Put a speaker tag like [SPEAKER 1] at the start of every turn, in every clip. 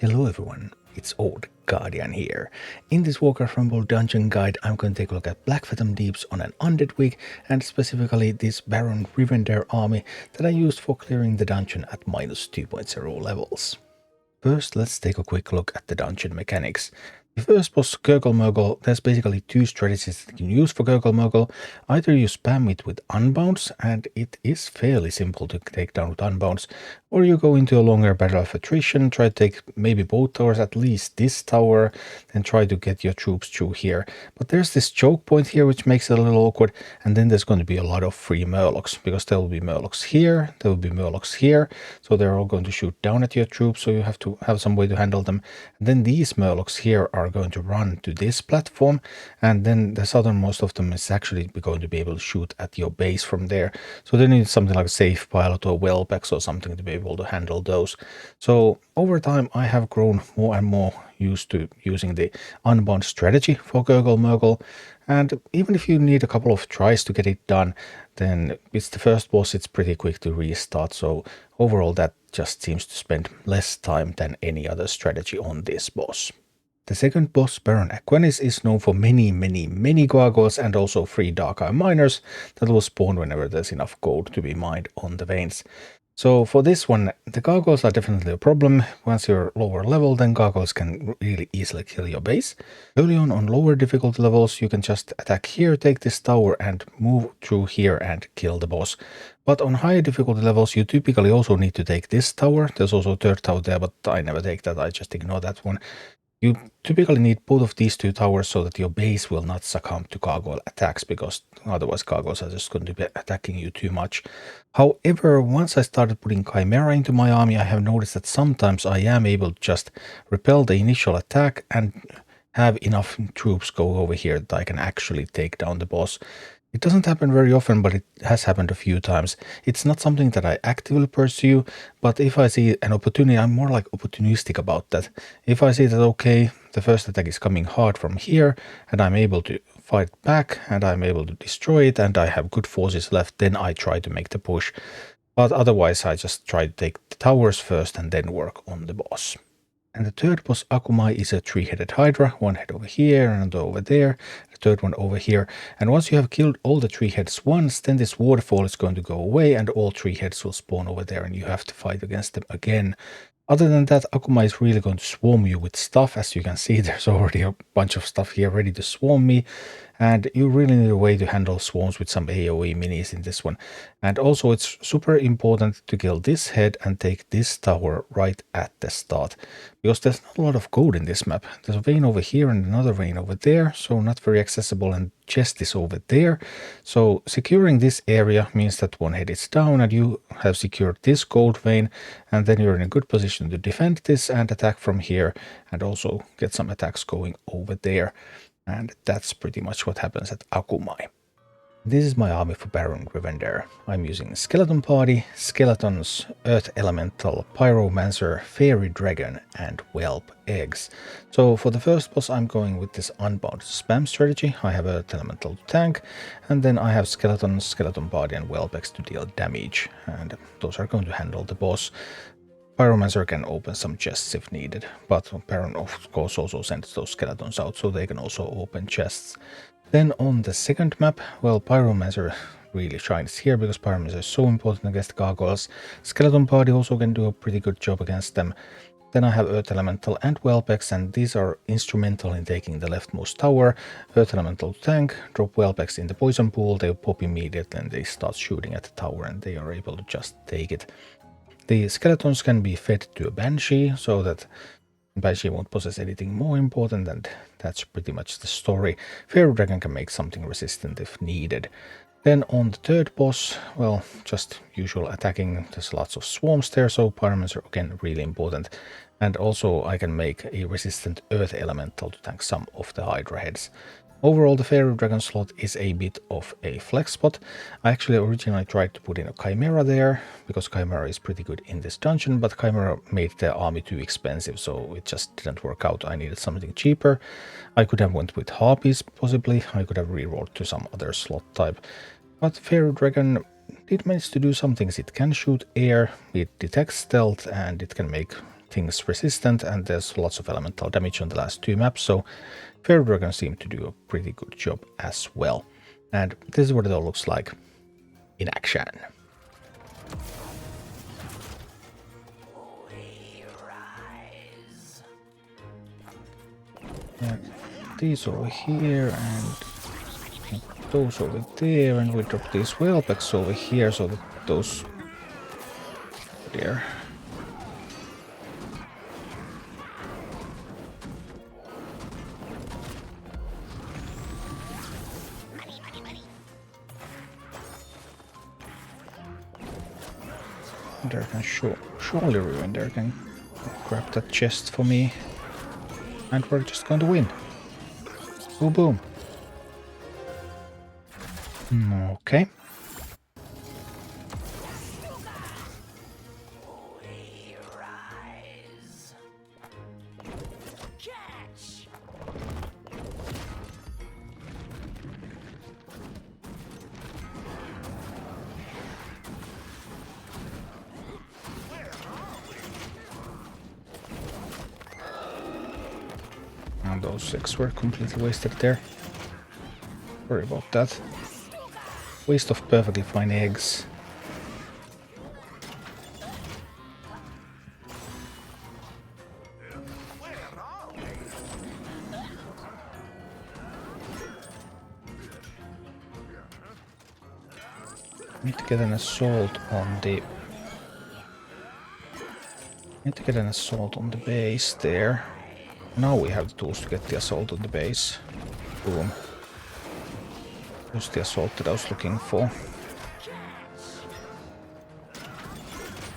[SPEAKER 1] Hello everyone, it's Old Guardian here. In this Warcraft Rumble dungeon guide, I'm going to take a look at Blackfathom Deeps on an Undead week, and specifically this Baron Rivendare army that I used for clearing the dungeon at minus 2.0 levels. First, let's take a quick look at the dungeon mechanics. The first boss, Grglmrgl, there's basically two strategies that you can use for Grglmrgl. Either you spam it with unbounds, and it is fairly simple to take down with unbounds, or you go into a longer battle of attrition, try to take maybe both towers, at least this tower, then try to get your troops through here. But there's this choke point here which makes it a little awkward, and then there's going to be a lot of free Murlocs, because there will be Murlocs here, there will be Murlocs here, so they're all going to shoot down at your troops, so you have to have some way to handle them. And then these Murlocs here are going to run to this platform, and then the southernmost of them is actually going to be able to shoot at your base from there. So they need something like a safe pilot or Wellbex or something to be able to handle those. So over time I have grown more and more used to using the unbound strategy for Grglmrgl, and even if you need a couple of tries to get it done, then it's the first boss, it's pretty quick to restart, so overall that just seems to spend less time than any other strategy on this boss. The second boss, Baron Aquanis, is known for many gargoyles and also 3 Dark Eye miners that will spawn whenever there's enough gold to be mined on the veins. So for this one, the gargoyles are definitely a problem. Once you're lower level, then gargoyles can really easily kill your base. Early on lower difficulty levels, you can just attack here, take this tower and move through here and kill the boss. But on higher difficulty levels, you typically also need to take this tower. There's also a third tower there, but I never take that, I just ignore that one. You typically need both of these 2 towers so that your base will not succumb to gargoyle attacks, because otherwise gargoyles are just going to be attacking you too much. However, once I started putting Chimera into my army, I have noticed that sometimes I am able to just repel the initial attack and have enough troops go over here that I can actually take down the boss. It doesn't happen very often, but it has happened a few times. It's not something that I actively pursue, but if I see an opportunity, I'm more like opportunistic about that. If I see that, okay, the first attack is coming hard from here, and I'm able to fight back, and I'm able to destroy it, and I have good forces left, then I try to make the push. But otherwise, I just try to take the towers first and then work on the boss. And the third boss, Aquanis, is a 3-headed Hydra, 1 head over here and another over there, the third one over here. And once you have killed all the 3 heads once, then this waterfall is going to go away and all 3 heads will spawn over there and you have to fight against them again. Other than that, Aquanis is really going to swarm you with stuff. As you can see, there's already a bunch of stuff here ready to swarm me. And you really need a way to handle swarms with some AoE minis in this one. And also it's super important to kill this head and take this tower right at the start, because there's not a lot of gold in this map. There's a vein over here and another vein over there, so not very accessible, and chest is over there. So securing this area means that 1 head is down and you have secured this gold vein, and then you're in a good position to defend this and attack from here and also get some attacks going over there. And that's pretty much what happens at Aquanis. This is my army for Baron Rivendare. I'm using Skeleton Party, Skeletons, Earth Elemental, Pyromancer, Fairy Dragon, and Whelp Eggs. So for the first boss I'm going with this unbound spam strategy. I have Earth Elemental to tank, and then I have Skeletons, Skeleton Party, and Whelp Eggs to deal damage, and those are going to handle the boss. Pyromancer can open some chests if needed, but Baron of course also sends those skeletons out so they can also open chests. Then on the second map, well, Pyromancer really shines here because Pyromancer is so important against gargoyles. Skeleton Party also can do a pretty good job against them. Then I have Earth Elemental and Whelpex, and these are instrumental in taking the leftmost tower. Earth Elemental to tank, drop Whelpex in the poison pool, they pop immediately and they start shooting at the tower and they are able to just take it. The skeletons can be fed to a Banshee, so that Banshee won't possess anything more important, and that's pretty much the story. Fairy Dragon can make something resistant if needed. Then on the third boss, well, just usual attacking. There's lots of swarms there, so Pyromancer again really important. And also I can make a resistant Earth Elemental to tank some of the Hydra heads. Overall, the Fairy Dragon slot is a bit of a flex spot. I actually originally tried to put in a Chimera there, because Chimera is pretty good in this dungeon, but Chimera made the army too expensive, so it just didn't work out. I needed something cheaper. I could have went with Harpies, possibly. I could have rerolled to some other slot type. But Fairy Dragon did manage to do some things. It can shoot air, it detects stealth, and it can make things resistant, and there's lots of elemental damage on the last 2 maps, so Fairy Dragon seemed to do a pretty good job as well. And this is what it all looks like in action. Yeah, these over here and those over there, and we drop these whalebacks over here so that those there. There can surely Rivendare can grab that chest for me, and we're just going to win. Boom, boom. Okay. And those eggs were completely wasted there. Sorry about that. Waste of perfectly fine eggs. Need to get an assault on the... Need to get an assault on the base there. Now we have the tools to get the assault on the base. Boom. Just the assault that I was looking for.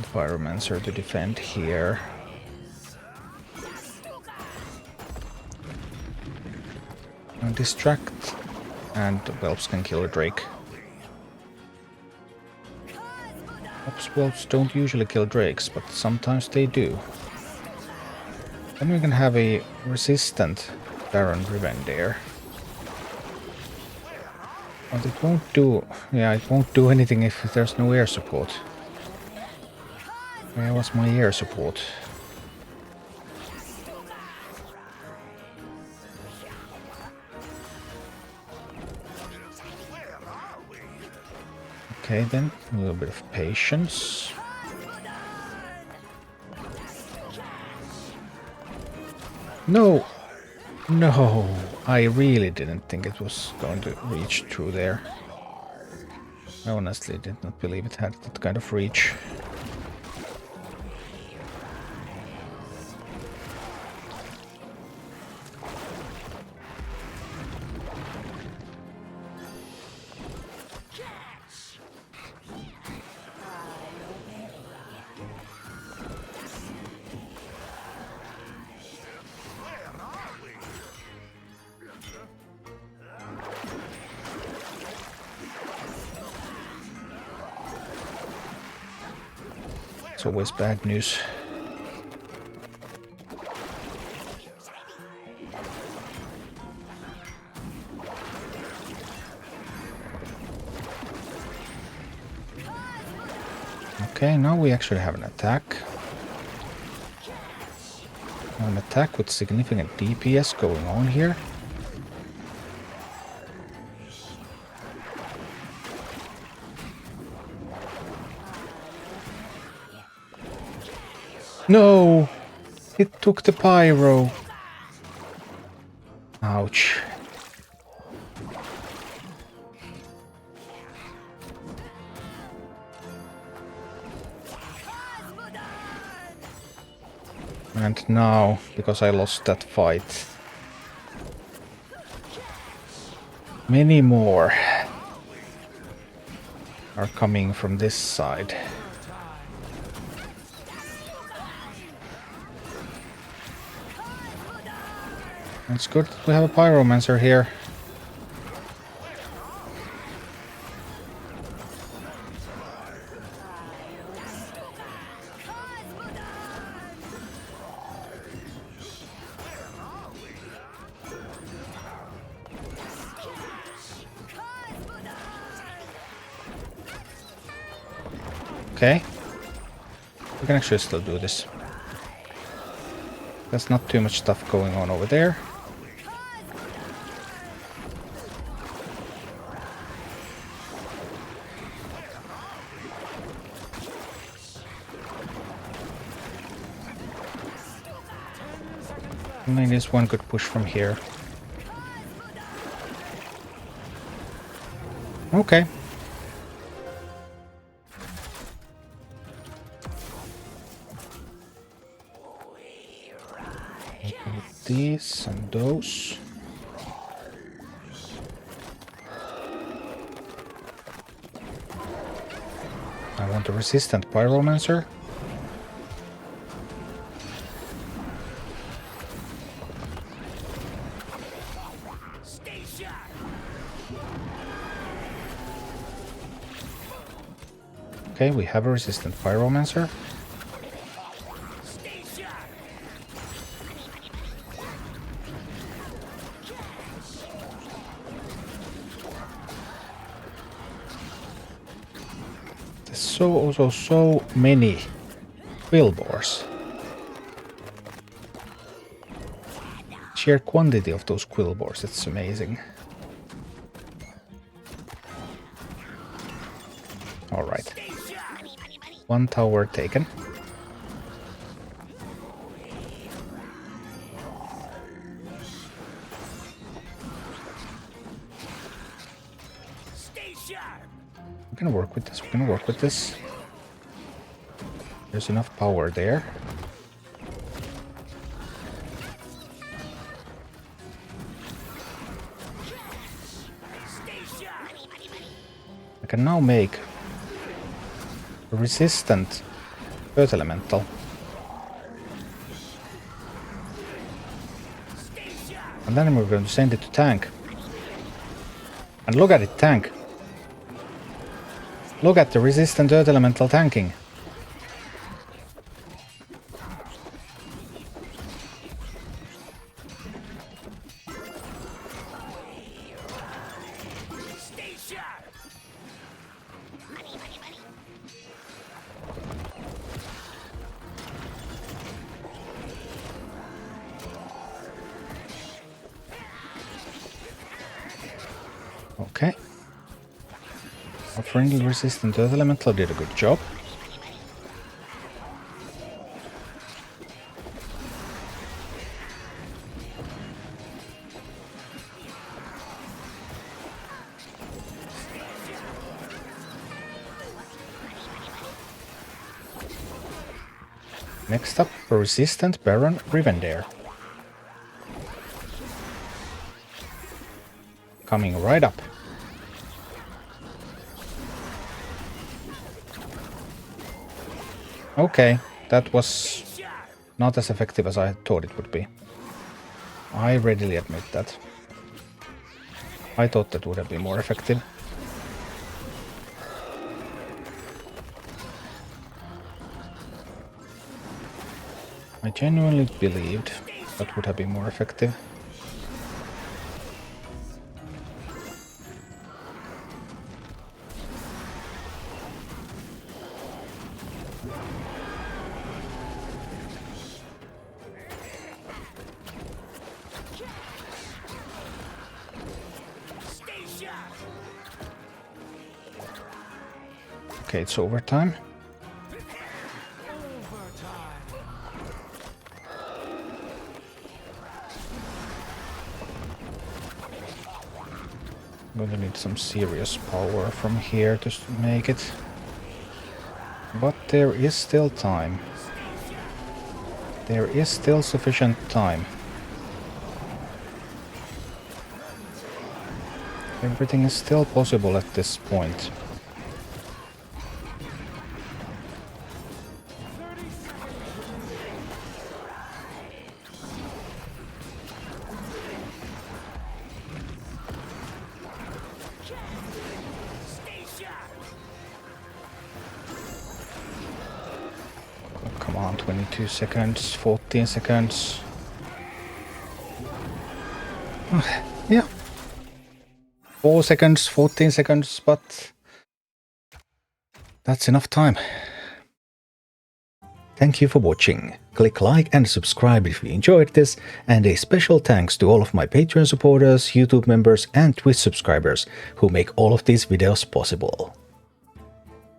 [SPEAKER 1] The Pyromancer to defend here. And distract, and the whelps can kill a drake. Whelps don't usually kill drakes, but sometimes they do. Then we can have a resistant Baron Rivendare. But it won't do... Yeah, it won't do anything if there's no air support. Where was my air support? Okay, then a little bit of patience. No! No! I really didn't think it was going to reach through there. I honestly did not believe it had that kind of reach. It's always bad news. Okay, now we actually have an attack. An attack with significant DPS going on here. No! It took the pyro. Ouch. And now, because I lost that fight, many more are coming from this side. It's good that we have a Pyromancer here. Okay. We can actually still do this. There's not too much stuff going on over there. I mean, there's one good push from here. Okay. These and those. I want a resistant pyromancer. Okay, we have a resistant pyromancer. There's so many quillboars. Sheer quantity of those quillboars, it's amazing. Alright. One tower taken. We're gonna work with this, we're gonna work with this. There's enough power there. I can now make a resistant earth elemental. And then we're going to send it to tank. And look at it tank. Look at the resistant earth elemental tanking. Okay. Our friendly resistant earth elemental did a good job. Next up, a resistant Baron Rivendare. Coming right up. Okay, that was not as effective as I thought it would be. I readily admit that. I thought that would have been more effective. I genuinely believed that would have been more effective. Okay, it's overtime. I'm going to need some serious power from here to make it. But there is still time. There is still sufficient time. Everything is still possible at this point. Come on, 22 seconds, 14 seconds. Yeah. 4 seconds, 14 seconds, but that's enough time. Thank you for watching. Click like and subscribe if you enjoyed this, and a special thanks to all of my Patreon supporters, YouTube members and Twitch subscribers who make all of these videos possible.